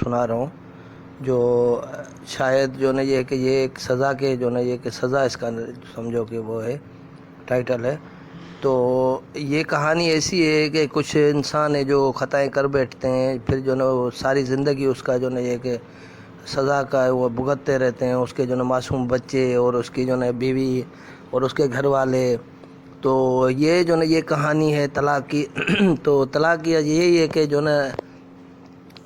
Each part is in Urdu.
سنا رہا ہوں جو شاید جو ہے کہ یہ ایک سزا کے جو ہے یہ کہ سزا اس کا سمجھو کہ وہ ہے ٹائٹل ہے۔ تو یہ کہانی ایسی ہے کہ کچھ انسان ہے جو خطائیں کر بیٹھتے ہیں، پھر جو ہے وہ ساری زندگی اس کا جو ہے یہ کہ سزا کا وہ بھگتتے رہتے ہیں، اس کے جو ہے معصوم بچے اور اس کی جو ہے بیوی اور اس کے گھر والے۔ تو یہ جو ہے یہ کہانی ہے طلاق کی۔ تو طلاق کی یہی ہے کہ جو ہے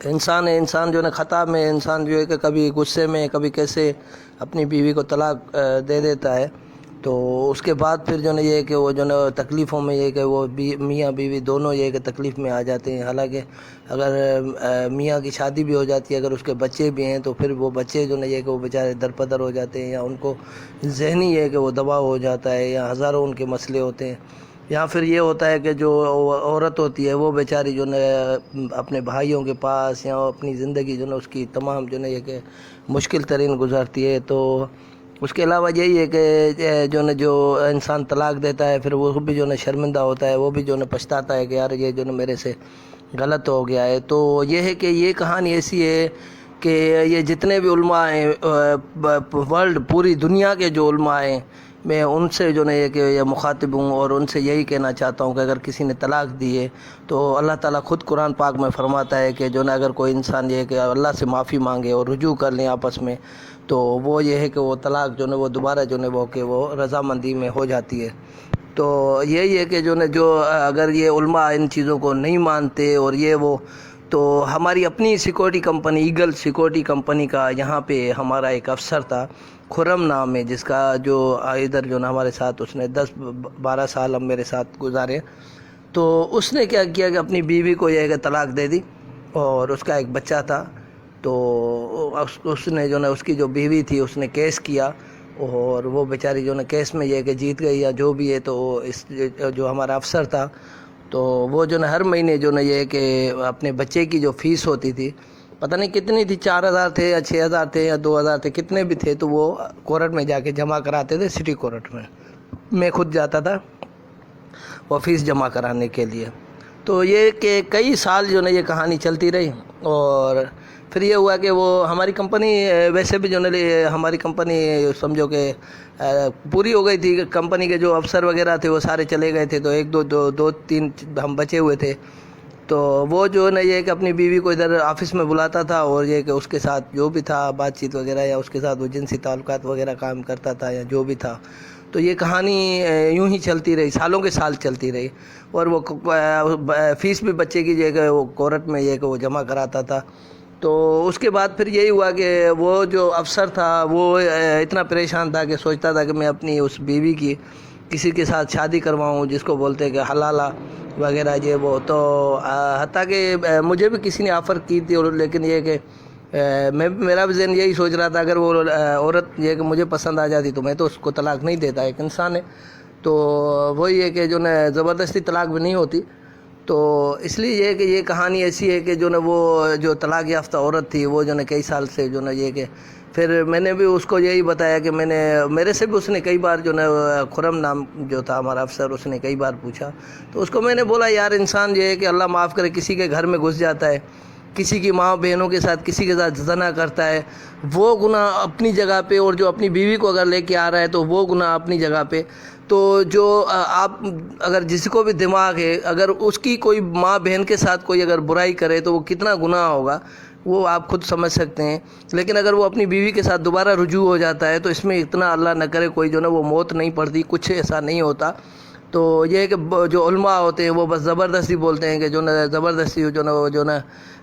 انسان جو ہے خطا میں انسان جو ہے کہ کبھی غصے میں کبھی کیسے اپنی بیوی کو طلاق دے دیتا ہے۔ تو اس کے بعد پھر جو ہے یہ کہ وہ جو ہے تکلیفوں میں یہ کہ وہ میاں بیوی دونوں یہ کہ تکلیف میں آ جاتے ہیں۔ حالانکہ اگر میاں کی شادی بھی ہو جاتی ہے، اگر اس کے بچے بھی ہیں تو پھر وہ بچے جو ہے یہ کہ وہ بیچارے درپدر ہو جاتے ہیں، یا ان کو ذہنی ہے کہ وہ دباؤ ہو جاتا ہے، یا ہزاروں ان کے مسئلے ہوتے ہیں۔ یا پھر یہ ہوتا ہے کہ جو عورت ہوتی ہے وہ بیچاری جو ہے اپنے بھائیوں کے پاس یا اپنی زندگی جو ہے اس کی تمام جو ہے یہ کہ مشکل ترین گزارتی ہے۔ تو اس کے علاوہ یہی ہے کہ جو انسان طلاق دیتا ہے پھر وہ بھی جو ہے شرمندہ ہوتا ہے، وہ بھی جو ہے پچھتاتا ہے کہ یار یہ جو ہے میرے سے غلط ہو گیا ہے۔ تو یہ ہے کہ یہ کہانی ایسی ہے کہ یہ جتنے بھی علماء ہیں ورلڈ پوری دنیا کے جو علماء ہیں، میں ان سے جو ہے یہ کہ یہ مخاطب ہوں اور ان سے یہی کہنا چاہتا ہوں کہ اگر کسی نے طلاق دی ہے تو اللہ تعالیٰ خود قرآن پاک میں فرماتا ہے کہ جو ہے اگر کوئی انسان یہ کہ اللہ سے معافی مانگے اور رجوع کر لیں آپس میں، تو وہ یہ ہے کہ وہ طلاق جو ہے وہ دوبارہ جو ہے وہ کہ وہ رضامندی میں ہو جاتی ہے۔ تو یہی ہے کہ جو اگر یہ علماء ان چیزوں کو نہیں مانتے اور یہ وہ، تو ہماری اپنی security company eagle security company کا یہاں پہ ہمارا ایک افسر تھا، خرم نام ہے، جس کا جو ادھر جو ہمارے ساتھ اس نے 10-12 سال اب میرے ساتھ گزارے۔ تو اس نے کیا کیا کہ اپنی بیوی کو یہ کہ طلاق دے دی، اور اس کا ایک بچہ تھا۔ تو اس نے جو ہے اس کی جو بیوی تھی اس نے کیس کیا، اور وہ بیچاری جو ہے کیس میں یہ کہ جیت گئی یا جو بھی ہے۔ تو اس جو ہمارا افسر تھا تو وہ جو ہے ہر مہینے جو ہے یہ کہ اپنے بچے کی جو فیس ہوتی تھی، پتہ نہیں کتنی تھی، 4,000 تھے یا 6,000 تھے یا 2,000 تھے، کتنے بھی تھے، تو وہ کورٹ میں جا کے جمع کراتے تھے، سٹی کورٹ میں خود جاتا تھا وہ فیس جمع کرانے کے لیے۔ تو یہ کہ کئی سال جو ہے یہ کہانی چلتی رہی، اور پھر یہ ہوا کہ وہ ہماری کمپنی ویسے بھی جو ہے ہماری کمپنی سمجھو کہ پوری ہو گئی تھی، کمپنی کے جو افسر وغیرہ تھے وہ سارے چلے گئے تھے، تو ایک دو تین ہم بچے ہوئے تھے۔ تو وہ جو ہے یہ کہ اپنی بیوی کو ادھر آفس میں بلاتا تھا، اور یہ کہ اس کے ساتھ جو بھی تھا بات چیت وغیرہ، یا اس کے ساتھ وہ جنسی تعلقات وغیرہ کام کرتا تھا یا جو بھی تھا۔ تو یہ کہانی یوں ہی چلتی رہی، سالوں کے سال چلتی رہی، اور وہ فیس بھی بچے کی جو ہے کہ وہ کورٹ میں یہ کہ وہ جمع کراتا تھا۔ تو اس کے بعد پھر یہی ہوا کہ وہ جو افسر تھا وہ اتنا پریشان تھا کہ سوچتا تھا کہ میں اپنی اس بیوی کی کسی کے ساتھ شادی کرواؤں، جس کو بولتے ہیں کہ حلالہ وغیرہ یہ وہ۔ تو حتیٰ کہ مجھے بھی کسی نے آفر کی تھی، اور لیکن یہ کہ میرا بھی ذہن یہی سوچ رہا تھا اگر وہ عورت یہ کہ مجھے پسند آ جاتی تو میں تو اس کو طلاق نہیں دیتا، ایک انسان ہے۔ تو وہی ہے کہ جو زبردستی طلاق بھی نہیں ہوتی۔ تو اس لیے یہ کہ یہ کہانی ایسی ہے کہ جو وہ جو طلاق یافتہ عورت تھی وہ جو کئی سال سے جو یہ کہ پھر میں نے بھی اس کو یہی بتایا کہ میرے سے بھی اس نے کئی بار جو خرم نام جو تھا ہمارا افسر، اس نے کئی بار پوچھا، تو اس کو میں نے بولا یار انسان یہ ہے کہ اللہ معاف کرے کسی کے گھر میں گھس جاتا ہے، کسی کی ماں بہنوں کے ساتھ کسی کے ساتھ زنا کرتا ہے، وہ گناہ اپنی جگہ پہ، اور جو اپنی بیوی کو اگر لے کے آ رہا ہے تو وہ گناہ اپنی جگہ پہ۔ تو جو آپ اگر جس کو بھی دماغ ہے، اگر اس کی کوئی ماں بہن کے ساتھ کوئی اگر برائی کرے تو وہ کتنا گناہ ہوگا وہ آپ خود سمجھ سکتے ہیں۔ لیکن اگر وہ اپنی بیوی کے ساتھ دوبارہ رجوع ہو جاتا ہے تو اس میں اتنا اللہ نہ کرے کوئی جو وہ موت نہیں پڑتی، کچھ ایسا نہیں ہوتا۔ تو یہ ہے کہ جو علماء ہوتے ہیں وہ بس زبردستی بولتے ہیں کہ جو زبردستی جو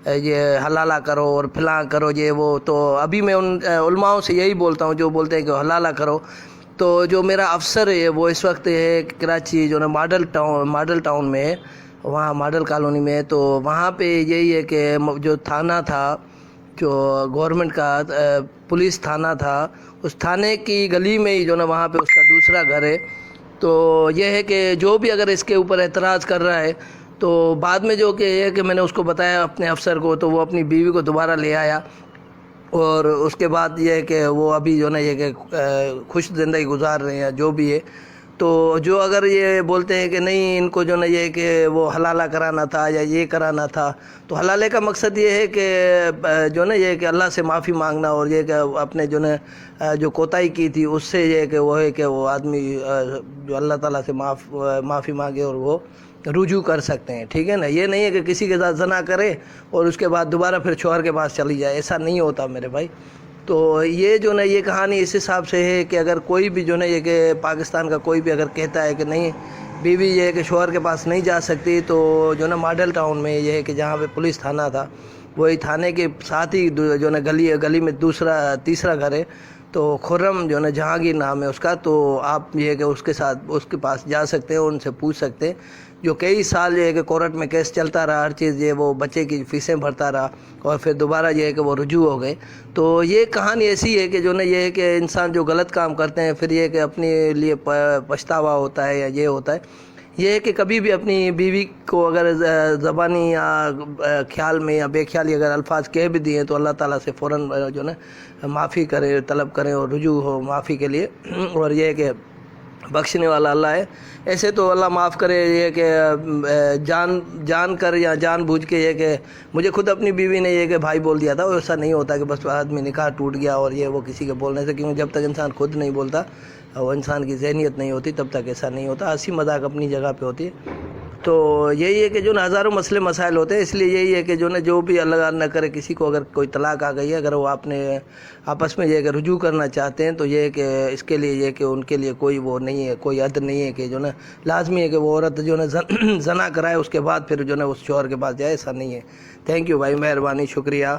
یہ حلالہ کرو اور فلاں کرو یہ وہ۔ تو ابھی میں ان علماؤں سے یہی بولتا ہوں جو بولتے ہیں کہ حلالہ کرو۔ تو جو میرا افسر ہے وہ اس وقت ہے کراچی جو ماڈل ٹاؤن میں ہے، وہاں ماڈل کالونی میں ہے۔ تو وہاں پہ یہی ہے کہ جو تھانہ تھا، جو گورنمنٹ کا پولیس تھانہ تھا، اس تھانے کی گلی میں ہی جو وہاں پہ اس کا دوسرا گھر ہے۔ تو یہ ہے کہ جو بھی اگر اس کے اوپر اعتراض کر رہا ہے تو بعد میں جو کہ یہ ہے کہ میں نے اس کو بتایا اپنے افسر کو، تو وہ اپنی بیوی کو دوبارہ لے آیا، اور اس کے بعد یہ ہے کہ وہ ابھی جو یہ کہ خوش زندگی گزار رہے ہیں جو بھی ہے۔ تو جو اگر یہ بولتے ہیں کہ نہیں ان کو جو ہے یہ کہ وہ حلالہ کرانا تھا یا یہ کرانا تھا، تو حلالے کا مقصد یہ ہے کہ جو ہے یہ کہ اللہ سے معافی مانگنا، اور یہ کہ اپنے جو ہے جو کوتاہی کی تھی اس سے یہ کہ وہ ہے کہ وہ آدمی جو اللہ تعالیٰ سے معافی مانگے اور وہ رجوع کر سکتے ہیں، ٹھیک ہے نا۔ یہ نہیں ہے کہ کسی کے ساتھ زنا کرے اور اس کے بعد دوبارہ پھر شوہر کے پاس چلی جائے، ایسا نہیں ہوتا میرے بھائی۔ تو یہ جو ہے یہ کہانی اس حساب سے ہے کہ اگر کوئی بھی جو ہے یہ کہ پاکستان کا کوئی بھی اگر کہتا ہے کہ نہیں بیوی یہ ہے کہ شوہر کے پاس نہیں جا سکتی، تو جو ہے ماڈل ٹاؤن میں یہ ہے کہ جہاں پہ پولیس تھانہ تھا، وہی تھانے کے ساتھ ہی جو ہے گلی میں تیسرا گھر ہے، تو خرم جو ہے جہانگیر نام ہے اس کا، تو آپ یہ ہے کہ اس کے پاس جا سکتے ہیں اور ان سے پوچھ سکتے ہیں، جو کئی سال یہ ہے کہ کورٹ میں کیس چلتا رہا، ہر چیز یہ وہ بچے کی فیسیں بھرتا رہا اور پھر دوبارہ یہ ہے کہ وہ رجوع ہو گئے۔ تو یہ کہانی ایسی ہے کہ جو یہ ہے کہ انسان جو غلط کام کرتے ہیں پھر یہ کہ اپنے لیے پچھتاوا ہوتا ہے یا یہ ہوتا ہے، یہ ہے کہ کبھی بھی اپنی بیوی کو اگر زبانی یا خیال میں یا بے خیالی اگر الفاظ کہہ بھی دیے تو اللہ تعالیٰ سے فوراً جو ہے معافی طلب کریں اور رجوع ہو معافی کے لیے، اور یہ ہے کہ بخشنے والا اللہ ہے۔ ایسے تو اللہ معاف کرے، یہ کہ جان کر یا جان بوجھ کے یہ کہ مجھے خود اپنی بیوی نے یہ کہ بھائی بول دیا تھا، ایسا نہیں ہوتا کہ بس آدمی نکاح ٹوٹ گیا اور یہ وہ کسی کے بولنے سے، کیونکہ جب تک انسان خود نہیں بولتا، وہ انسان کی ذہنیت نہیں ہوتی، تب تک ایسا نہیں ہوتا۔ ہنسی مذاق اپنی جگہ پہ ہوتی ہے۔ تو یہی ہے کہ جو ہزاروں مسئلے مسائل ہوتے ہیں، اس لیے یہی ہے کہ جو بھی اللہ نہ کرے کسی کو اگر کوئی طلاق آ گئی ہے، اگر وہ آپ نے آپس میں یہ کہ رجوع کرنا چاہتے ہیں، تو یہ ہے کہ اس کے لیے یہ کہ ان کے لیے کوئی وہ نہیں ہے، کوئی حد نہیں ہے کہ جو لازمی ہے کہ وہ عورت جو زنا کرائے اس کے بعد پھر جو اس شوہر کے پاس جائے، ایسا نہیں ہے۔ تھینک یو بھائی، مہربانی، شکریہ۔